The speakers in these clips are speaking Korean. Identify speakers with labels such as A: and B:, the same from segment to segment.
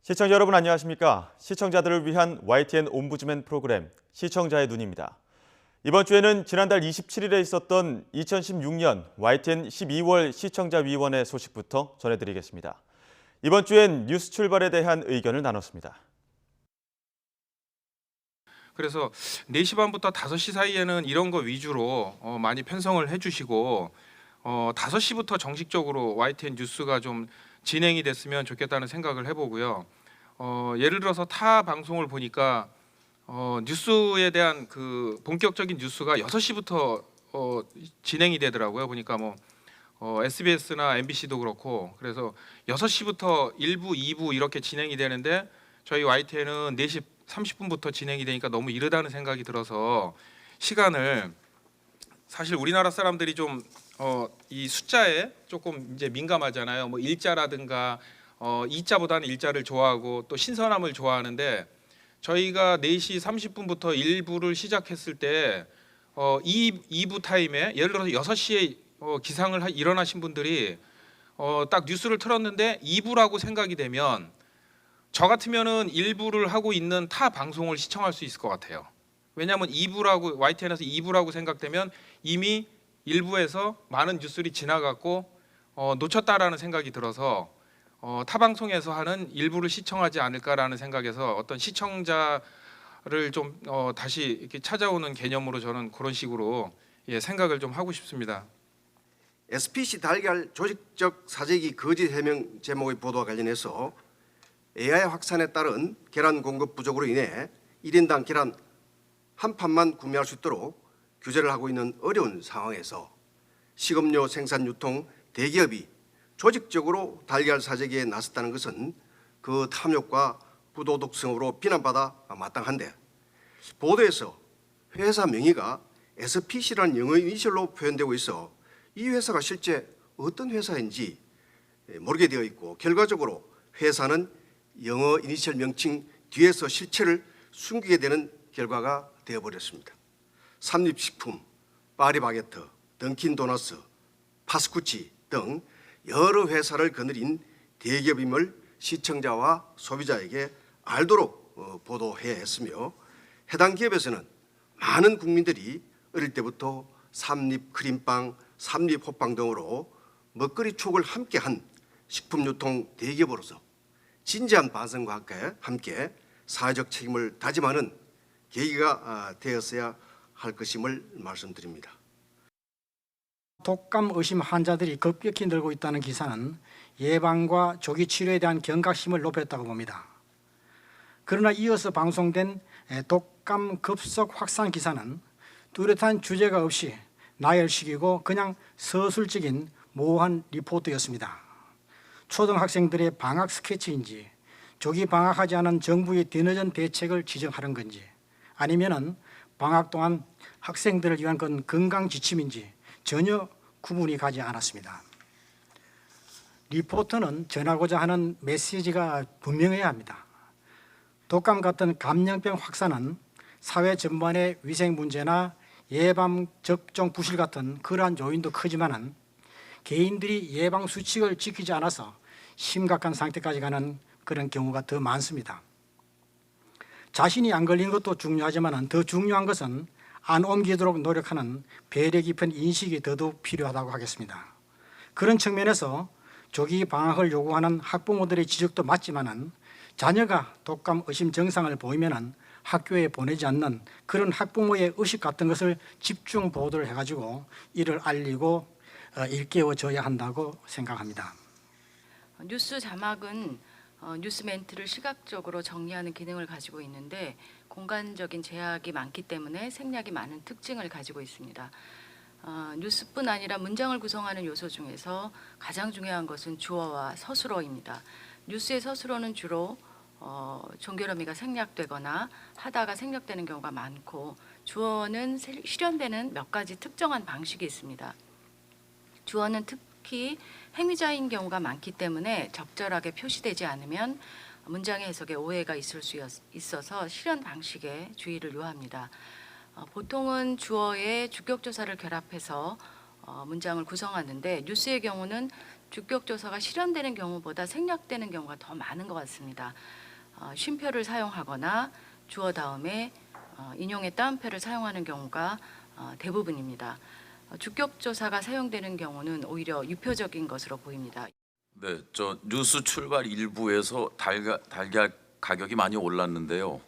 A: 시청자 여러분 안녕하십니까? 시청자들을 위한 YTN 옴부즈맨 프로그램 시청자의 눈입니다. 이번 주에는 지난달 27일에 있었던 2016년 YTN 12월 시청자위원회 소식부터 전해드리겠습니다. 이번 주엔 뉴스 출발에 대한 의견을 나눴습니다.
B: 그래서 4시 반부터 5시 사이에는 이런 거 위주로 많이 편성을 해주시고 5시부터 정식적으로 YTN 뉴스가 좀 진행이 됐으면 좋겠다는 생각을 해보고요. 예를 들어서 타 방송을 보니까 뉴스에 대한 그 본격적인 뉴스가 6시부터 진행이 되더라고요. 보니까 SBS나 MBC도 그렇고 그래서 6시부터 1부, 2부 이렇게 진행이 되는데 저희 YTN은 4시 30분부터 진행이 되니까 너무 이르다는 생각이 들어서 시간을 사실 우리나라 사람들이 좀 이 숫자에 조금 이제 민감하잖아요. 뭐 일자라든가 이자보다는 일자를 좋아하고 또 신선함을 좋아하는데 저희가 4시 30분부터 1부를 시작했을 때 2부 타임에 예를 들어서 6시에 기상을 일어나신 분들이 딱 뉴스를 틀었는데 2부라고 생각이 되면 저 같으면은 1부를 하고 있는 타 방송을 시청할 수 있을 것 같아요. 왜냐하면 2부라고 YTN에서 2부라고 생각되면 이미 1부에서 많은 뉴스들이 지나갔고 놓쳤다라는 생각이 들어서 타 방송에서 하는 1부를 시청하지 않을까라는 생각에서 어떤 시청자를 좀 다시 이렇게 찾아오는 개념으로 저는 그런 식으로 생각을 좀 하고 싶습니다.
C: SPC 달걀 조직적 사재기 거짓 해명 제목의 보도와 관련해서 AI 확산에 따른 계란 공급 부족으로 인해 1인당 계란 한 판만 구매할 수 있도록 규제를 하고 있는 어려운 상황에서 식음료 생산 유통 대기업이 조직적으로 달걀 사재기에 나섰다는 것은 그 탐욕과 부도덕성으로 비난받아 마땅한데 보도에서 회사 명의가 SPC라는 영어 이니셜로 표현되고 있어 이 회사가 실제 어떤 회사인지 모르게 되어 있고 결과적으로 회사는 영어 이니셜 명칭 뒤에서 실체를 숨기게 되는 결과가 되어버렸습니다. 삼립식품, 파리바게트, 던킨도너스, 파스쿠치 등 여러 회사를 거느린 대기업임을 시청자와 소비자에게 알도록 보도해야 했으며 해당 기업에서는 많은 국민들이 어릴 때부터 삼립 크림빵, 삼립 호빵 등으로 먹거리 추억을 함께한 식품유통 대기업으로서 진지한 반성과 함께 사회적 책임을 다짐하는 계기가 되었어야 할 것임을 말씀드립니다.
D: 독감 의심 환자들이 급격히 늘고 있다는 기사는 예방과 조기 치료에 대한 경각심을 높였다고 봅니다. 그러나 이어서 방송된 독감 급속 확산 기사는 뚜렷한 주제가 없이 나열식이고 그냥 서술적인 모호한 리포트였습니다. 초등학생들의 방학 스케치인지 조기 방학하지 않은 정부의 뒤늦은 대책을 지적하는 건지 아니면은 방학 동안 학생들을 위한 건 건강 지침인지 전혀 구분이 가지 않았습니다. 리포트는 전하고자 하는 메시지가 분명해야 합니다. 독감 같은 감염병 확산은 사회 전반의 위생 문제나 예방 접종 부실 같은 그러한 요인도 크지만은 개인들이 예방 수칙을 지키지 않아서 심각한 상태까지 가는 그런 경우가 더 많습니다. 자신이 안 걸린 것도 중요하지만 더 중요한 것은 안 옮기도록 노력하는 배려 깊은 인식이 더더욱 필요하다고 하겠습니다. 그런 측면에서 조기 방학을 요구하는 학부모들의 지적도 맞지만 자녀가 독감 의심 증상을 보이면 학교에 보내지 않는 그런 학부모의 의식 같은 것을 집중 보도를 해가지고 이를 알리고 일깨워줘야 한다고 생각합니다.
E: 뉴스 자막은 뉴스 멘트를 시각적으로 정리하는 기능을 가지고 있는데 공간적인 제약이 많기 때문에 생략이 많은 특징을 가지고 있습니다. 뉴스뿐 아니라 문장을 구성하는 요소 중에서 가장 중요한 것은 주어와 서술어입니다. 뉴스의 서술어는 주로 종결 의미가 생략되거나 하다가 생략되는 경우가 많고 주어는 실현되는 몇 가지 특정한 방식이 있습니다. 주어는 특히 행위자인 경우가 많기 때문에 적절하게 표시되지 않으면 문장의 해석에 오해가 있을 수 있어서 실현 방식에 주의를 요합니다. 보통은 주어에 주격조사를 결합해서 문장을 구성하는데 뉴스의 경우는 주격 조사가 실현되는 경우보다 생략되는 경우가 더 많은 것 같습니다. 쉼표를 사용하거나 주어 다음에 인용의 따옴표를 사용하는 경우가 대부분입니다. 주격 조사가 사용되는 경우는 오히려 유표적인 것으로 보입니다.
F: 네, 저 뉴스 출발 일부에서 달걀 가격이 많이 올랐는데요.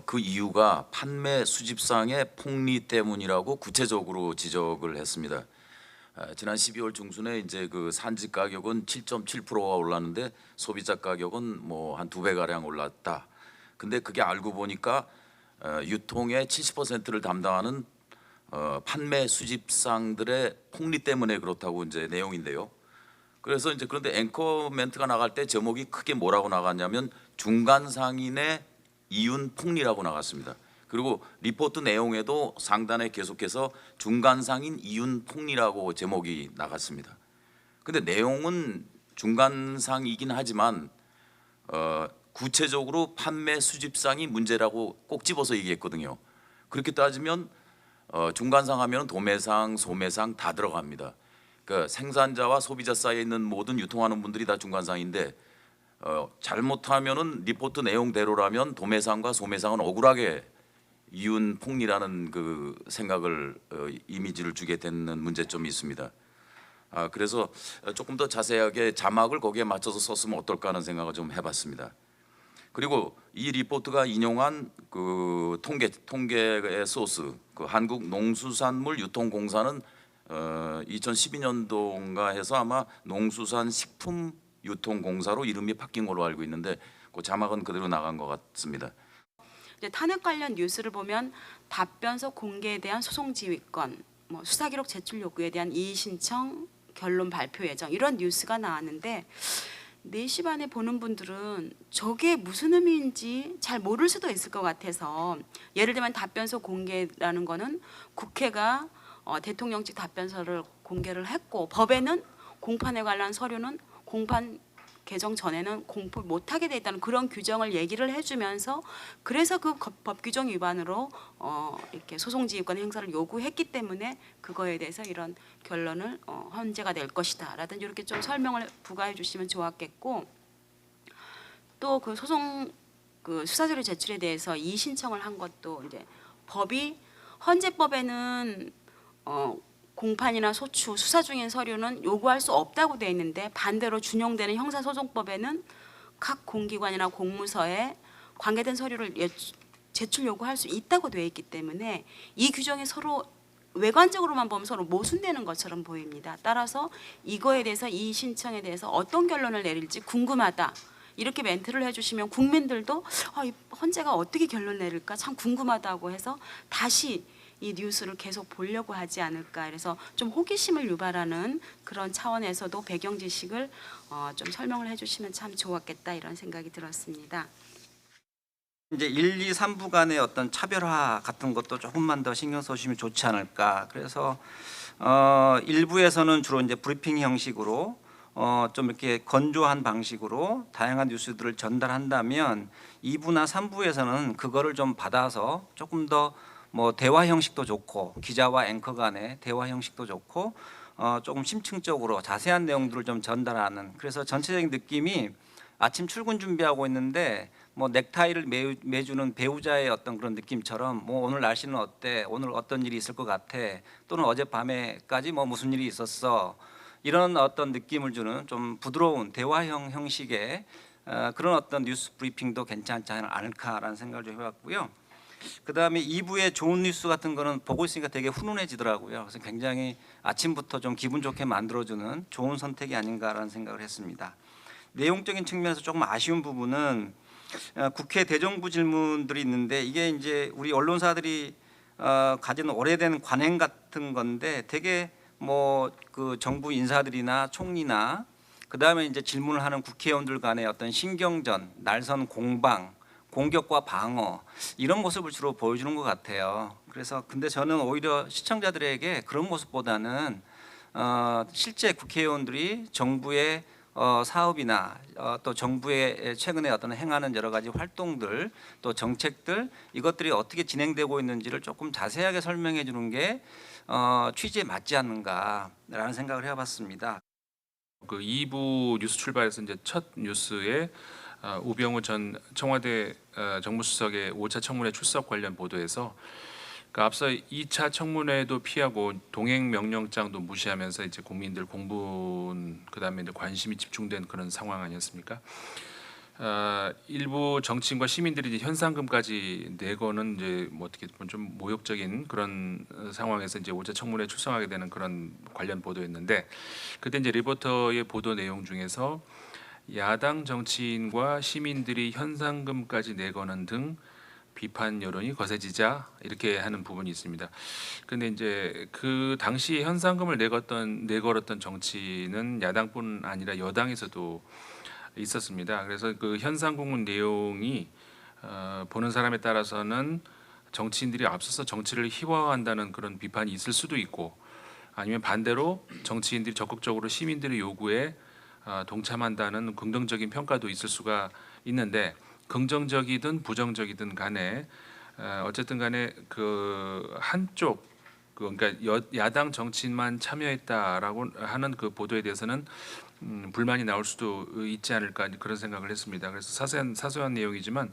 F: 그 이유가 판매 수집상의 폭리 때문이라고 구체적으로 지적을 했습니다. 지난 12월 중순에 이제 그 산지 가격은 7.7%가 올랐는데 소비자 가격은 뭐 한 2배 가량 올랐다. 근데 그게 알고 보니까 유통의 70%를 담당하는 판매 수집상들의 폭리 때문에 그렇다고 이제 내용인데요. 그래서 이제 그런데 앵커 멘트가 나갈 때 제목이 크게 뭐라고 나갔냐면 중간 상인의 이윤 폭리라고 나갔습니다. 그리고 리포트 내용에도 상단에 계속해서 중간 상인 이윤 폭리라고 제목이 나갔습니다. 근데 내용은 중간상이긴 하지만 구체적으로 판매 수집상이 문제라고 꼭 집어서 얘기했거든요. 그렇게 따지면 중간상 하면 도매상, 소매상 다 들어갑니다. 그러니까 생산자와 소비자 사이에 있는 모든 유통하는 분들이 다 중간상인데 잘못하면은 리포트 내용대로라면 도매상과 소매상은 억울하게 이윤 폭리라는 그 생각을 이미지를 주게 되는 문제점이 있습니다. 그래서 조금 더 자세하게 자막을 거기에 맞춰서 썼으면 어떨까 하는 생각을 좀 해봤습니다. 그리고 이 리포트가 인용한 그 통계의 소스, 그 한국농수산물 유통공사는 2012년도인가 해서 아마 농수산식품유통공사로 이름이 바뀐 걸로 알고 있는데 그 자막은 그대로 나간 것 같습니다.
G: 이제 탄핵 관련 뉴스를 보면 답변서 공개에 대한 소송 지휘권, 뭐 수사 기록 제출 요구에 대한 이의 신청, 결론 발표 예정 이런 뉴스가 나왔는데 4시 반에 보는 분들은 저게 무슨 의미인지 잘 모를 수도 있을 것 같아서 예를 들면 답변서 공개라는 거는 국회가 대통령직 답변서를 공개를 했고 법에는 공판에 관한 서류는 공판 개정 전에는 공포 못하게 돼 있다는 그런 규정을 얘기를 해주면서 그래서 그 법 규정 위반으로 이렇게 소송지휘권 행사를 요구했기 때문에 그거에 대해서 이런 결론을 헌재가 낼 것이다라든지 이렇게 좀 설명을 부과해 주시면 좋았겠고 또 그 소송 그 수사서류 제출에 대해서 이의 신청을 한 것도 이제 법이 헌재법에는 공판이나 소추, 수사 중인 서류는 요구할 수 없다고 돼 있는데 반대로 준용되는 형사소송법에는 각 공기관이나 공무서에 관계된 서류를 제출 요구할 수 있다고 돼 있기 때문에 이 규정이 서로 외관적으로만 보면 서로 모순되는 것처럼 보입니다. 따라서 이거에 대해서 이 신청에 대해서 어떤 결론을 내릴지 궁금하다. 이렇게 멘트를 해주시면 국민들도 이 헌재가 어떻게 결론 내릴까 참 궁금하다고 해서 다시 이 뉴스를 계속 보려고 하지 않을까. 그래서 좀 호기심을 유발하는 그런 차원에서도 배경 지식을 좀 설명을 해주시면 참 좋았겠다 이런 생각이 들었습니다.
H: 이제 1, 2, 3부 간의 어떤 차별화 같은 것도 조금만 더 신경 써주시면 좋지 않을까. 그래서 1부에서는 주로 이제 브리핑 형식으로 좀 이렇게 건조한 방식으로 다양한 뉴스들을 전달한다면 2부나 3부에서는 그거를 좀 받아서 조금 더 뭐 대화 형식도 좋고 기자와 앵커 간의 대화 형식도 좋고 조금 심층적으로 자세한 내용들을 좀 전달하는 그래서 전체적인 느낌이 아침 출근 준비하고 있는데 뭐 넥타이를 매주는 배우자의 어떤 그런 느낌처럼 뭐 오늘 날씨는 어때? 오늘 어떤 일이 있을 것 같아? 또는 어젯밤에까지 뭐 무슨 일이 있었어? 이런 어떤 느낌을 주는 좀 부드러운 대화형 형식의 그런 어떤 뉴스 브리핑도 괜찮지 않을까라는 생각을 좀 해봤고요. 그다음에 2부의 좋은 뉴스 같은 거는 보고 있으니까 되게 훈훈해지더라고요. 그래서 굉장히 아침부터 좀 기분 좋게 만들어주는 좋은 선택이 아닌가라는 생각을 했습니다. 내용적인 측면에서 조금 아쉬운 부분은 국회 대정부 질문들이 있는데 이게 이제 우리 언론사들이 가지는 오래된 관행 같은 건데 되게 뭐 그 정부 인사들이나 총리나 그다음에 이제 질문을 하는 국회의원들 간의 어떤 신경전, 날선 공방 공격과 방어 이런 모습을 주로 보여주는 것 같아요. 그래서 근데 저는 오히려 시청자들에게 그런 모습보다는 실제 국회의원들이 정부의 사업이나 또 정부의 최근에 어떤 행하는 여러 가지 활동들 또 정책들 이것들이 어떻게 진행되고 있는지를 조금 자세하게 설명해 주는 게 취지에 맞지 않는가라는 생각을 해봤습니다.
B: 그 2부 뉴스 출발에서 이제 첫 뉴스에 우병우 전 청와대 정무수석의 5차 청문회 출석 관련 보도에서 그 앞서 2차 청문회도 피하고 동행 명령장도 무시하면서 이제 국민들 공분 그다음에 이제 관심이 집중된 그런 상황 아니었습니까? 일부 정치인과 시민들이 이제 현상금까지 내고는 이제 뭐 어떻게 보면 좀 모욕적인 그런 상황에서 이제 5차 청문회에 출석하게 되는 그런 관련 보도였는데 그때 이제 리포터의 보도 내용 중에서 야당 정치인과 시민들이 현상금까지 내거는 등 비판 여론이 거세지자 이렇게 하는 부분이 있습니다. 근데 이제 그 당시 현상금을 내걸었던 정치는 야당뿐 아니라 여당에서도 있었습니다. 그래서 그 현상금 내용이 보는 사람에 따라서는 정치인들이 앞서서 정치를 희화화한다는 그런 비판이 있을 수도 있고 아니면 반대로 정치인들이 적극적으로 시민들의 요구에 동참한다는 긍정적인 평가도 있을 수가 있는데 긍정적이든 부정적이든 간에 어쨌든 간에 그 한쪽 그러니까 야당 정치인만 참여했다라고 하는 그 보도에 대해서는 불만이 나올 수도 있지 않을까 그런 생각을 했습니다. 그래서 사소한 내용이지만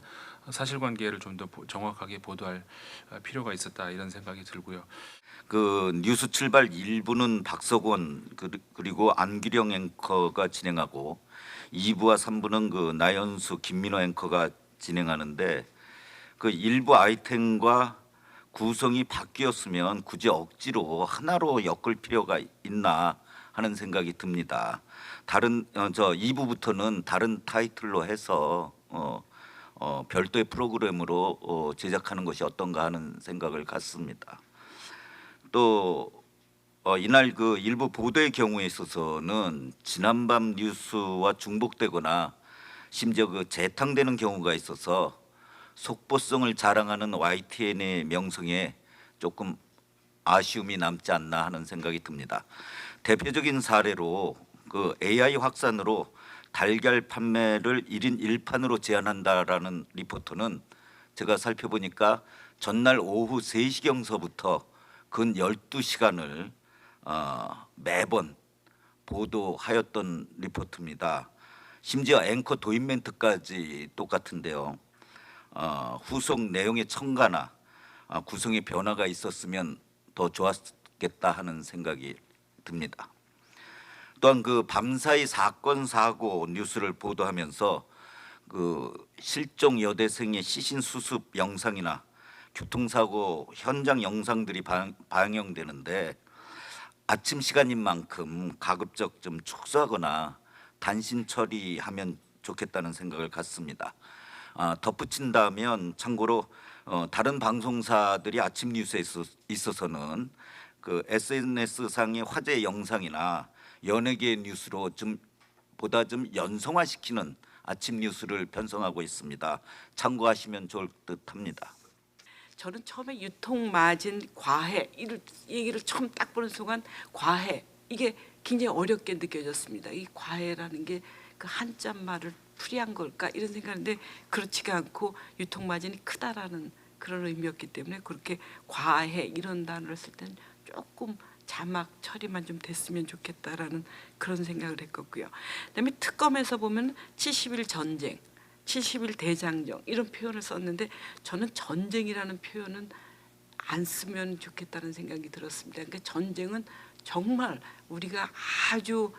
B: 사실관계를 좀 더 정확하게 보도할 필요가 있었다 이런 생각이 들고요.
I: 그 뉴스 출발 1부는 박석원 그리고 안규령 앵커가 진행하고 2부와 3부는 그 나연수 김민호 앵커가 진행하는데 그 일부 아이템과 구성이 바뀌었으면 굳이 억지로 하나로 엮을 필요가 있나 하는 생각이 듭니다. 다른 2부부터는 다른 타이틀로 해서 별도의 프로그램으로 제작하는 것이 어떤가 하는 생각을 갖습니다. 또 이날 그 일부 보도의 경우에 있어서는 지난밤 뉴스와 중복되거나 심지어 그 재탕되는 경우가 있어서 속보성을 자랑하는 YTN의 명성에 조금 아쉬움이 남지 않나 하는 생각이 듭니다. 대표적인 사례로 그 AI 확산으로 달걀 판매를 1인 1판으로 제한한다라는 리포터는 제가 살펴보니까 전날 오후 3시경서부터 근 12시간을 매번 보도하였던 리포트입니다. 심지어 앵커 도입 멘트까지 똑같은데요. 후속 내용의 첨가나 구성의 변화가 있었으면 더 좋았겠다 하는 생각이 듭니다. 또한 그 밤사이 사건 사고 뉴스를 보도하면서 그 실종 여대생의 시신 수습 영상이나 교통사고 현장 영상들이 방영되는데 아침 시간인 만큼 가급적 좀 축소하거나 단신 처리하면 좋겠다는 생각을 갖습니다. 덧붙인다면 참고로 다른 방송사들이 아침 뉴스에 있어서는 그 SNS상의 화제 영상이나 연예계 뉴스로 보다 좀 연성화시키는 아침 뉴스를 편성하고 있습니다. 참고하시면 좋을 듯합니다.
J: 저는 처음에 유통 마진 과해 이 얘기를 처음 딱 보는 순간 과해 이게 굉장히 어렵게 느껴졌습니다. 이 과해라는 게 그 한자 말을 풀이한 걸까 이런 생각인데 그렇지가 않고 유통 마진이 크다라는 그런 의미였기 때문에 그렇게 과해 이런 단어를 쓸 때는 조금 자막 처리만 좀 됐으면 좋겠다라는 그런 생각을 했었고요. 그다음에 특검에서 보면 70일 전쟁, 70일 대장정 이런 표현을 썼는데 저는 전쟁이라는 표현은 안 쓰면 좋겠다는 생각이 들었습니다. 그러니까 전쟁은 정말 우리가 아주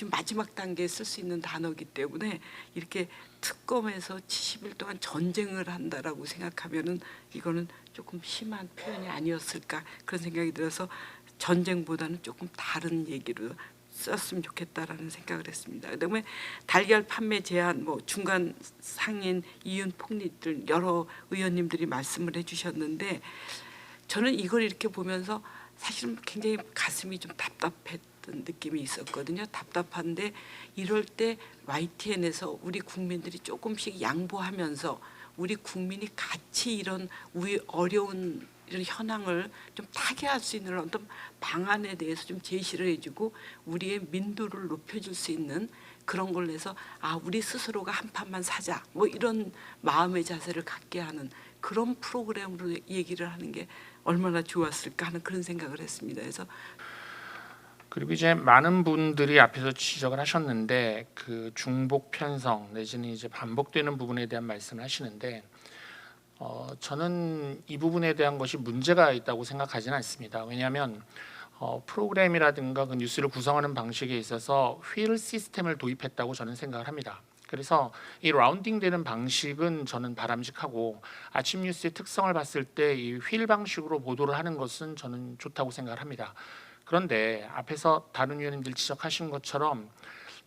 J: 마지막 단계에 쓸 수 있는 단어이기 때문에 이렇게 특검에서 70일 동안 전쟁을 한다라고 생각하면은 이거는 조금 심한 표현이 아니었을까 그런 생각이 들어서 전쟁보다는 조금 다른 얘기로 썼으면 좋겠다라는 생각을 했습니다. 그다음에 달걀 판매 제한, 뭐 중간 상인 이윤 폭리 등 여러 의원님들이 말씀을 해주셨는데 저는 이걸 이렇게 보면서 사실은 굉장히 가슴이 좀 답답했던 느낌이 있었거든요. 답답한데 이럴 때 YTN에서 우리 국민들이 조금씩 양보하면서 우리 국민이 같이 이런 어려운 이런 현황을 좀 타개할 수 있는 어떤 방안에 대해서 좀 제시를 해주고 우리의 민도를 높여줄 수 있는 그런 걸 내서 우리 스스로가 한 판만 사자 뭐 이런 마음의 자세를 갖게 하는 그런 프로그램으로 얘기를 하는 게 얼마나 좋았을까 하는 그런 생각을 했습니다. 그래서
K: 그리고 이제 많은 분들이 앞에서 지적을 하셨는데 그 중복 편성 내지는 이제 반복되는 부분에 대한 말씀을 하시는데 저는 이 부분에 대한 것이 문제가 있다고 생각하지는 않습니다. 왜냐하면 프로그램이라든가 그 뉴스를 구성하는 방식에 있어서 휠 시스템을 도입했다고 저는 생각을 합니다. 그래서 이 라운딩 되는 방식은 저는 바람직하고 아침 뉴스의 특성을 봤을 때 이 휠 방식으로 보도를 하는 것은 저는 좋다고 생각을 합니다. 그런데 앞에서 다른 위원님들 지적하신 것처럼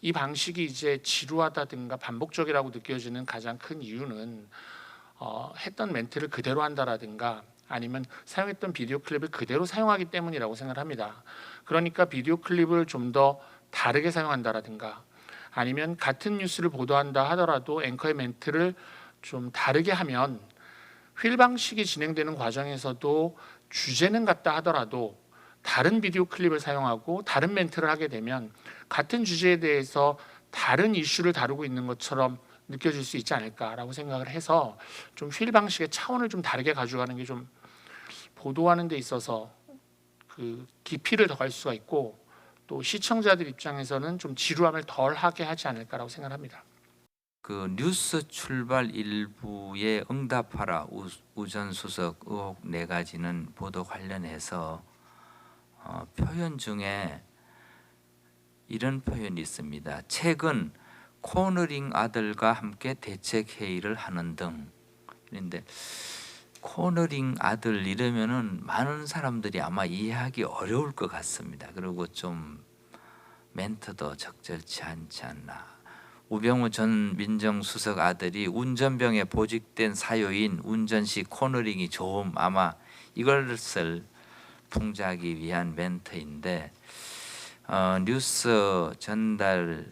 K: 이 방식이 이제 지루하다든가 반복적이라고 느껴지는 가장 큰 이유는 했던 멘트를 그대로 한다라든가 아니면 사용했던 비디오 클립을 그대로 사용하기 때문이라고 생각을 합니다. 그러니까 비디오 클립을 좀 더 다르게 사용한다라든가 아니면 같은 뉴스를 보도한다 하더라도 앵커의 멘트를 좀 다르게 하면 휠 방식이 진행되는 과정에서도 주제는 같다 하더라도 다른 비디오 클립을 사용하고 다른 멘트를 하게 되면 같은 주제에 대해서 다른 이슈를 다루고 있는 것처럼 느껴질 수 있지 않을까라고 생각을 해서 좀 휠 방식의 차원을 좀 다르게 가져가는 게 좀 보도하는 데 있어서 그 깊이를 더할 수가 있고 또 시청자들 입장에서는 좀 지루함을 덜 하게 하지 않을까라고 생각합니다.
L: 그 뉴스 출발 일부에 응답하라 우전수석 의혹 4가지는 보도 관련해서 표현 중에 이런 표현이 있습니다. 최근 코너링 아들과 함께 대책 회의를 하는 등. 그런데 코너링 아들 이러면은 많은 사람들이 아마 이해하기 어려울 것 같습니다. 그리고 좀 멘트도 적절치 않지 않나. 우병우 전 민정수석 아들이 운전병에 보직된 사유인 운전 시 코너링이 좋음, 아마 이것을 풍자하기 위한 멘트인데 뉴스 전달에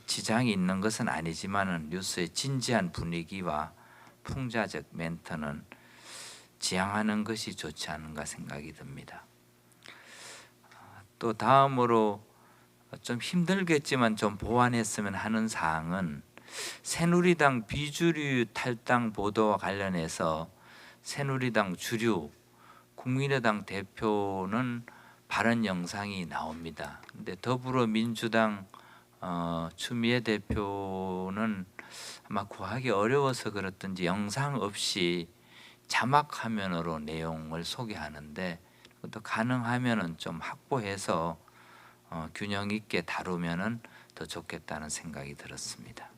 L: 지장이 있는 것은 아니지만 뉴스의 진지한 분위기와 풍자적 멘트는 지양하는 것이 좋지 않은가 생각이 듭니다. 또 다음으로 좀 힘들겠지만 좀 보완했으면 하는 사항은 새누리당 비주류 탈당 보도와 관련해서 새누리당 주류 국민의당 대표는 발언 영상이 나옵니다. 근데 더불어민주당 추미애 대표는 아마 구하기 어려워서 그렇든지 영상 없이 자막 화면으로 내용을 소개하는데 또 가능하면은 좀 확보해서 균형 있게 다루면은 더 좋겠다는 생각이 들었습니다.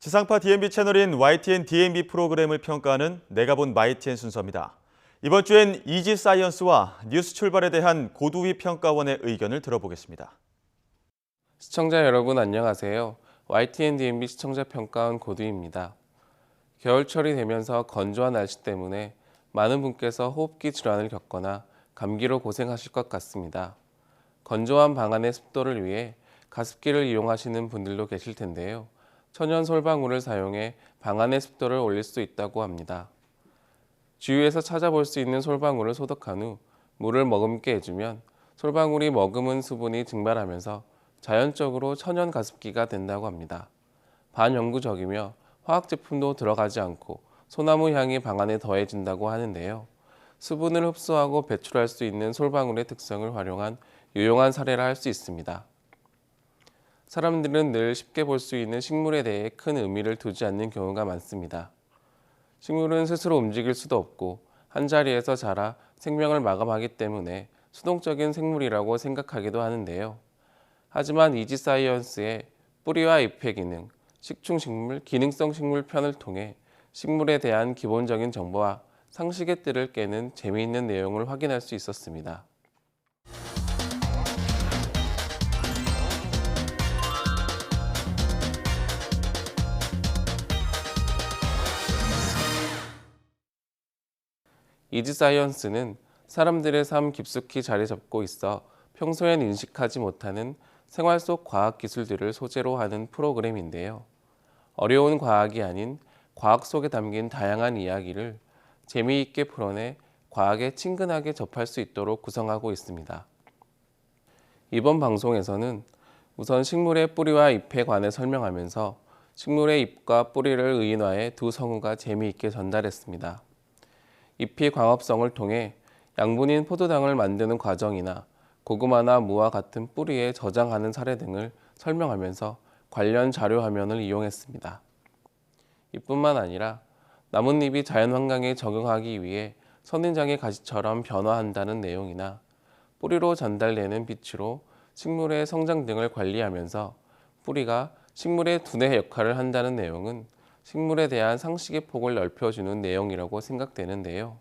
A: 지상파 DMB 채널인 YTN DMB 프로그램을 평가하는 내가 본 YTN 순서입니다. 이번 주엔 이지 사이언스와 뉴스 출발에 대한 고두위 평가원의 의견을 들어보겠습니다.
M: 시청자 여러분 안녕하세요. YTN DMB 시청자 평가원 고두위입니다. 겨울철이 되면서 건조한 날씨 때문에 많은 분께서 호흡기 질환을 겪거나 감기로 고생하실 것 같습니다. 건조한 방 안의 습도를 위해 가습기를 이용하시는 분들도 계실 텐데요. 천연 솔방울을 사용해 방 안의 습도를 올릴 수 있다고 합니다. 주위에서 찾아볼 수 있는 솔방울을 소독한 후 물을 머금게 해주면 솔방울이 머금은 수분이 증발하면서 자연적으로 천연 가습기가 된다고 합니다. 반영구적이며 화학 제품도 들어가지 않고 소나무 향이 방 안에 더해진다고 하는데요. 수분을 흡수하고 배출할 수 있는 솔방울의 특성을 활용한 유용한 사례라 할 수 있습니다. 사람들은 늘 쉽게 볼 수 있는 식물에 대해 큰 의미를 두지 않는 경우가 많습니다. 식물은 스스로 움직일 수도 없고 한자리에서 자라 생명을 마감하기 때문에 수동적인 생물이라고 생각하기도 하는데요. 하지만 이지사이언스의 뿌리와 잎의 기능, 식충식물, 기능성 식물 편을 통해 식물에 대한 기본적인 정보와 상식의 뜰을 깨는 재미있는 내용을 확인할 수 있었습니다. 이지사이언스는 사람들의 삶 깊숙이 자리 잡고 있어 평소엔 인식하지 못하는 생활 속 과학 기술들을 소재로 하는 프로그램인데요. 어려운 과학이 아닌 과학 속에 담긴 다양한 이야기를 재미있게 풀어내 과학에 친근하게 접할 수 있도록 구성하고 있습니다. 이번 방송에서는 우선 식물의 뿌리와 잎에 관해 설명하면서 식물의 잎과 뿌리를 의인화해 두 성우가 재미있게 전달했습니다. 잎이 광합성을 통해 양분인 포도당을 만드는 과정이나 고구마나 무와 같은 뿌리에 저장하는 사례 등을 설명하면서 관련 자료 화면을 이용했습니다. 이뿐만 아니라 나뭇잎이 자연환경에 적응하기 위해 선인장의 가시처럼 변화한다는 내용이나 뿌리로 전달되는 빛으로 식물의 성장 등을 관리하면서 뿌리가 식물의 두뇌 역할을 한다는 내용은 식물에 대한 상식의 폭을 넓혀주는 내용이라고 생각되는데요.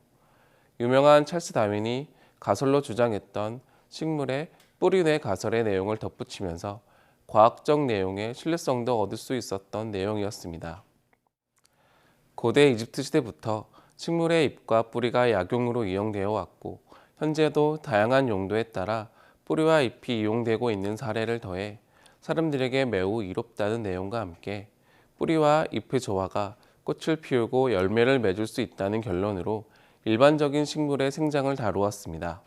M: 유명한 찰스 다윈이 가설로 주장했던 식물의 뿌리뇌 가설의 내용을 덧붙이면서 과학적 내용의 신뢰성도 얻을 수 있었던 내용이었습니다. 고대 이집트 시대부터 식물의 잎과 뿌리가 약용으로 이용되어 왔고 현재도 다양한 용도에 따라 뿌리와 잎이 이용되고 있는 사례를 더해 사람들에게 매우 이롭다는 내용과 함께 뿌리와 잎의 조화가 꽃을 피우고 열매를 맺을 수 있다는 결론으로 일반적인 식물의 생장을 다루었습니다.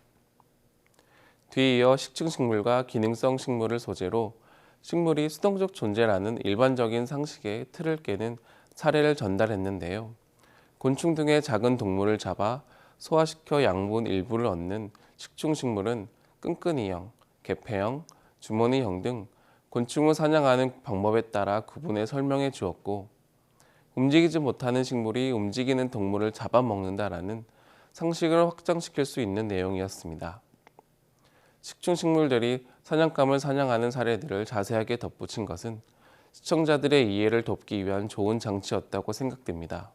M: 뒤이어 식충식물과 기능성 식물을 소재로 식물이 수동적 존재라는 일반적인 상식의 틀을 깨는 사례를 전달했는데요. 곤충 등의 작은 동물을 잡아 소화시켜 양분 일부를 얻는 식충식물은 끈끈이형, 개폐형, 주머니형 등 곤충을 사냥하는 방법에 따라 구분해 설명해 주었고 움직이지 못하는 식물이 움직이는 동물을 잡아먹는다라는 상식을 확장시킬 수 있는 내용이었습니다. 식충식물들이 사냥감을 사냥하는 사례들을 자세하게 덧붙인 것은 시청자들의 이해를 돕기 위한 좋은 장치였다고 생각됩니다.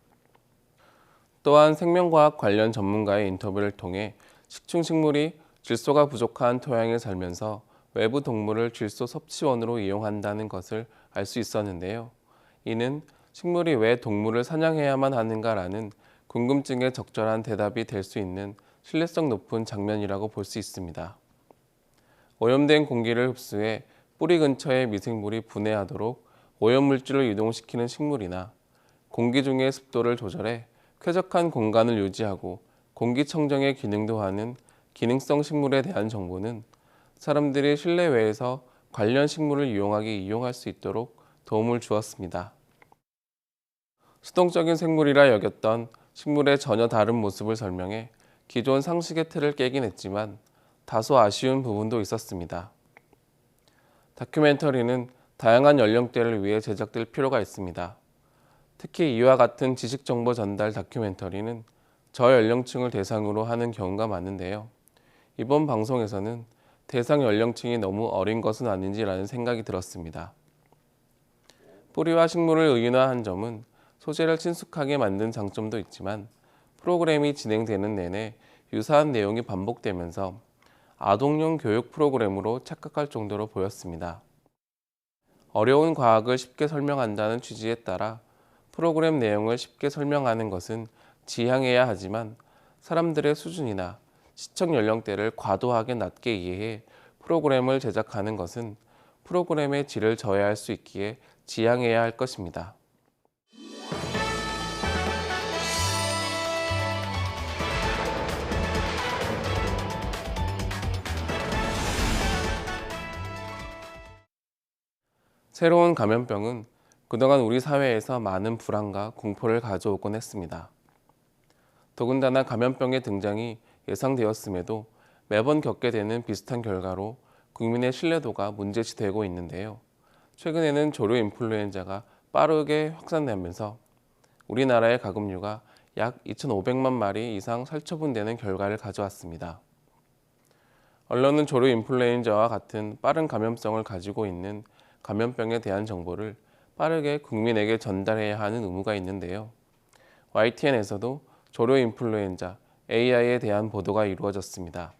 M: 또한 생명과학 관련 전문가의 인터뷰를 통해 식충식물이 질소가 부족한 토양에 살면서 외부 동물을 질소 섭취원으로 이용한다는 것을 알 수 있었는데요. 이는 식물이 왜 동물을 사냥해야만 하는가라는 궁금증에 적절한 대답이 될 수 있는 신뢰성 높은 장면이라고 볼 수 있습니다. 오염된 공기를 흡수해 뿌리 근처의 미생물이 분해하도록 오염물질을 이동시키는 식물이나 공기 중의 습도를 조절해 쾌적한 공간을 유지하고 공기청정의 기능도 하는 기능성 식물에 대한 정보는 사람들이 실내외에서 관련 식물을 이용할 수 있도록 도움을 주었습니다. 수동적인 생물이라 여겼던 식물의 전혀 다른 모습을 설명해 기존 상식의 틀을 깨긴 했지만 다소 아쉬운 부분도 있었습니다. 다큐멘터리는 다양한 연령대를 위해 제작될 필요가 있습니다. 특히 이와 같은 지식정보 전달 다큐멘터리는 저연령층을 대상으로 하는 경우가 많은데요. 이번 방송에서는 대상 연령층이 너무 어린 것은 아닌지라는 생각이 들었습니다. 뿌리와 식물을 의인화한 점은 소재를 친숙하게 만든 장점도 있지만 프로그램이 진행되는 내내 유사한 내용이 반복되면서 아동용 교육 프로그램으로 착각할 정도로 보였습니다. 어려운 과학을 쉽게 설명한다는 취지에 따라 프로그램 내용을 쉽게 설명하는 것은 지향해야 하지만 사람들의 수준이나 시청 연령대를 과도하게 낮게 이해해 프로그램을 제작하는 것은 프로그램의 질을 저해할 수 있기에 지양해야 할 것입니다. 새로운 감염병은 그동안 우리 사회에서 많은 불안과 공포를 가져오곤 했습니다. 더군다나 감염병의 등장이 예상되었음에도 매번 겪게 되는 비슷한 결과로 국민의 신뢰도가 문제시되고 있는데요. 최근에는 조류 인플루엔자가 빠르게 확산되면서 우리나라의 가금류가 약 2,500만 마리 이상 살처분되는 결과를 가져왔습니다. 언론은 조류 인플루엔자와 같은 빠른 감염성을 가지고 있는 감염병에 대한 정보를 빠르게 국민에게 전달해야 하는 의무가 있는데요. YTN에서도 조류 인플루엔자 AI에 대한 보도가 이루어졌습니다.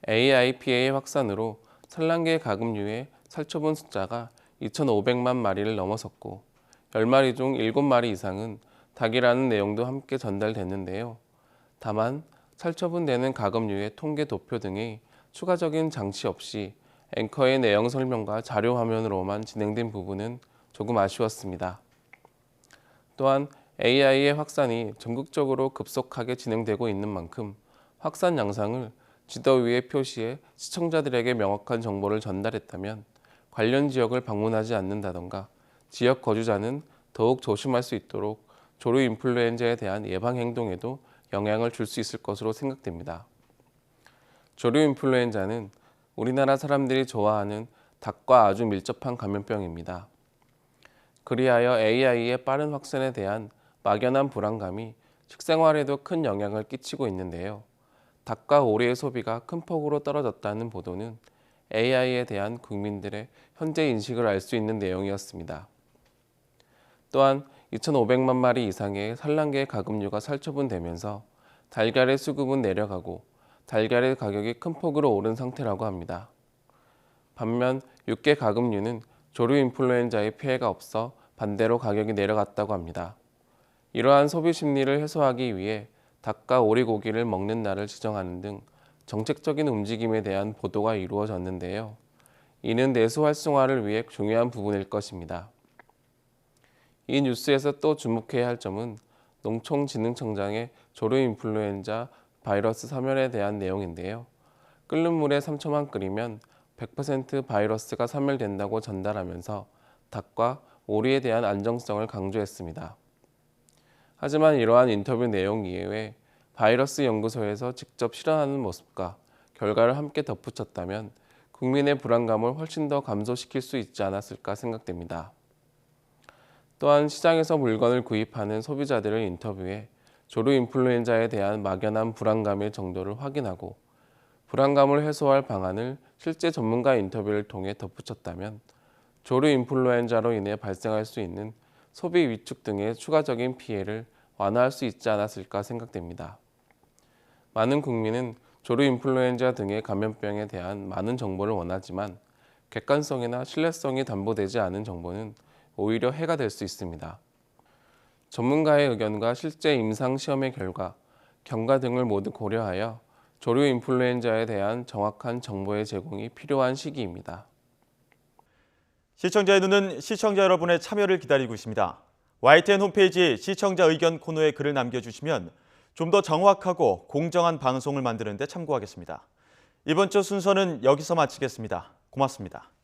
M: AIPA 확산으로 산란계 가금류의 살처분 숫자가 2,500만 마리를 넘어섰고 10마리 중 7마리 이상은 닭이라는 내용도 함께 전달됐는데요. 다만 살처분되는 가금류의 통계 도표 등의 추가적인 장치 없이 앵커의 내용 설명과 자료 화면으로만 진행된 부분은 조금 아쉬웠습니다. 또한 AI의 확산이 전국적으로 급속하게 진행되고 있는 만큼 확산 양상을 지도 위에 표시해 시청자들에게 명확한 정보를 전달했다면 관련 지역을 방문하지 않는다던가 지역 거주자는 더욱 조심할 수 있도록 조류 인플루엔자에 대한 예방 행동에도 영향을 줄 수 있을 것으로 생각됩니다. 조류 인플루엔자는 우리나라 사람들이 좋아하는 닭과 아주 밀접한 감염병입니다. 그리하여 AI의 빠른 확산에 대한 막연한 불안감이 식생활에도 큰 영향을 끼치고 있는데요. 닭과 오리의 소비가 큰 폭으로 떨어졌다는 보도는 AI에 대한 국민들의 현재 인식을 알 수 있는 내용이었습니다. 또한 2,500만 마리 이상의 산란계의 가금류가 살처분되면서 달걀의 수급은 내려가고 달걀의 가격이 큰 폭으로 오른 상태라고 합니다. 반면 육계 가금류는 조류 인플루엔자의 피해가 없어 반대로 가격이 내려갔다고 합니다. 이러한 소비 심리를 해소하기 위해 닭과 오리고기를 먹는 날을 지정하는 등 정책적인 움직임에 대한 보도가 이루어졌는데요. 이는 내수 활성화를 위해 중요한 부분일 것입니다. 이 뉴스에서 또 주목해야 할 점은 농촌진흥청장의 조류 인플루엔자 바이러스 사멸에 대한 내용인데요. 끓는 물에 3초만 끓이면 100% 바이러스가 사멸된다고 전달하면서 닭과 오리에 대한 안정성을 강조했습니다. 하지만 이러한 인터뷰 내용 이외에 바이러스 연구소에서 직접 실험하는 모습과 결과를 함께 덧붙였다면 국민의 불안감을 훨씬 더 감소시킬 수 있지 않았을까 생각됩니다. 또한 시장에서 물건을 구입하는 소비자들을 인터뷰해 조류 인플루엔자에 대한 막연한 불안감의 정도를 확인하고 불안감을 해소할 방안을 실제 전문가 인터뷰를 통해 덧붙였다면 조류 인플루엔자로 인해 발생할 수 있는 소비 위축 등의 추가적인 피해를 완화할 수 있지 않았을까 생각됩니다. 많은 국민은 조류 인플루엔자 등의 감염병에 대한 많은 정보를 원하지만 객관성이나 신뢰성이 담보되지 않은 정보는 오히려 해가 될 수 있습니다. 전문가의 의견과 실제 임상 시험의 결과, 경과 등을 모두 고려하여 조류 인플루엔자에 대한 정확한 정보의 제공이 필요한 시기입니다.
A: 시청자의 눈은 시청자 여러분의 참여를 기다리고 있습니다. YTN 홈페이지 시청자 의견 코너에 글을 남겨주시면 좀 더 정확하고 공정한 방송을 만드는 데 참고하겠습니다. 이번 주 순서는 여기서 마치겠습니다. 고맙습니다.